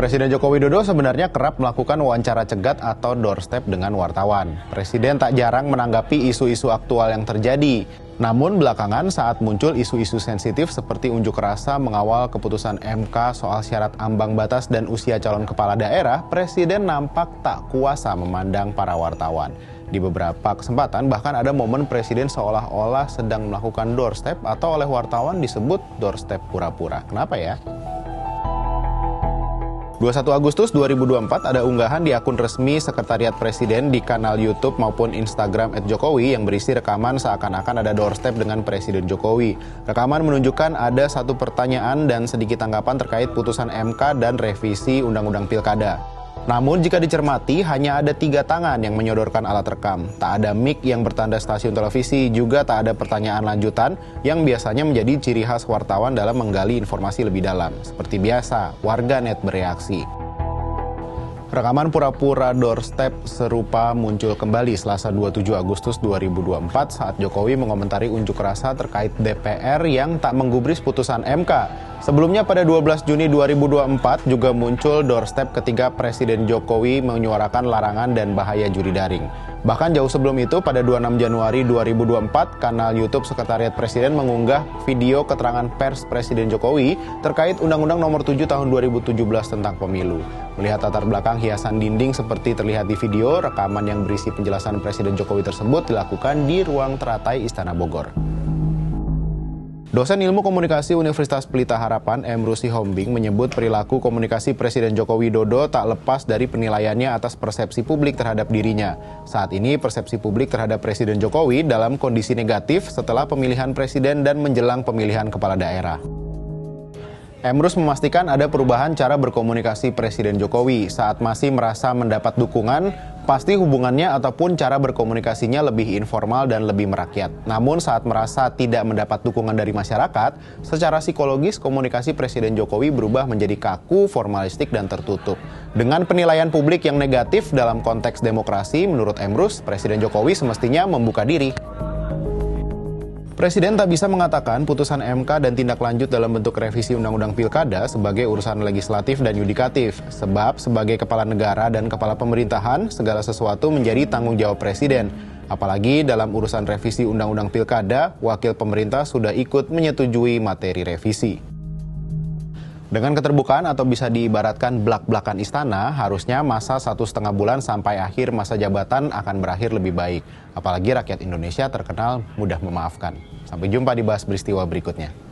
Presiden Joko Widodo sebenarnya kerap melakukan wawancara cegat atau doorstep dengan wartawan. Presiden tak jarang menanggapi isu-isu aktual yang terjadi. Namun belakangan saat muncul isu-isu sensitif seperti unjuk rasa mengawal keputusan MK soal syarat ambang batas dan usia calon kepala daerah, Presiden nampak tak kuasa memandang para wartawan. Di beberapa kesempatan bahkan ada momen Presiden seolah-olah sedang melakukan doorstep atau oleh wartawan disebut doorstep pura-pura. Kenapa ya? 21 Agustus 2024 ada unggahan di akun resmi Sekretariat Presiden di kanal YouTube maupun Instagram @jokowi yang berisi rekaman seakan-akan ada doorstep dengan Presiden Jokowi. Rekaman menunjukkan ada satu pertanyaan dan sedikit tanggapan terkait putusan MK dan revisi Undang-Undang Pilkada. Namun jika dicermati hanya ada 3 tangan yang menyodorkan alat rekam. Tak ada mic yang bertanda stasiun televisi, juga tak ada pertanyaan lanjutan yang biasanya menjadi ciri khas wartawan dalam menggali informasi lebih dalam. Seperti biasa, warganet bereaksi. Rekaman pura-pura doorstep serupa muncul kembali Selasa 27 Agustus 2024 saat Jokowi mengomentari unjuk rasa terkait DPR yang tak menggubris putusan MK. Sebelumnya pada 12 Juni 2024 juga muncul doorstep ketika Presiden Jokowi menyuarakan larangan dan bahaya judi daring. Bahkan jauh sebelum itu pada 26 Januari 2024 kanal YouTube Sekretariat Presiden mengunggah video keterangan pers Presiden Jokowi terkait Undang-Undang Nomor 7 Tahun 2017 tentang Pemilu. Melihat latar belakang hiasan dinding seperti terlihat di video, rekaman yang berisi penjelasan Presiden Jokowi tersebut dilakukan di ruang teratai Istana Bogor. Dosen Ilmu Komunikasi Universitas Pelita Harapan, Emrus Sihombing, menyebut perilaku komunikasi Presiden Joko Widodo tak lepas dari penilaiannya atas persepsi publik terhadap dirinya. Saat ini persepsi publik terhadap Presiden Jokowi dalam kondisi negatif setelah pemilihan presiden dan menjelang pemilihan kepala daerah. Emrus memastikan ada perubahan cara berkomunikasi Presiden Jokowi. Saat masih merasa mendapat dukungan, pasti hubungannya ataupun cara berkomunikasinya lebih informal dan lebih merakyat. Namun saat merasa tidak mendapat dukungan dari masyarakat, secara psikologis komunikasi Presiden Jokowi berubah menjadi kaku, formalistik, dan tertutup. Dengan penilaian publik yang negatif dalam konteks demokrasi, menurut Emrus, Presiden Jokowi semestinya membuka diri. Presiden tak bisa mengatakan putusan MK dan tindak lanjut dalam bentuk revisi Undang-Undang Pilkada sebagai urusan legislatif dan yudikatif. Sebab sebagai kepala negara dan kepala pemerintahan, segala sesuatu menjadi tanggung jawab Presiden. Apalagi dalam urusan revisi Undang-Undang Pilkada, wakil pemerintah sudah ikut menyetujui materi revisi. Dengan keterbukaan atau bisa diibaratkan blak-blakan istana, harusnya masa 1,5 bulan sampai akhir masa jabatan akan berakhir lebih baik. Apalagi rakyat Indonesia terkenal mudah memaafkan. Sampai jumpa di Bahas Peristiwa berikutnya.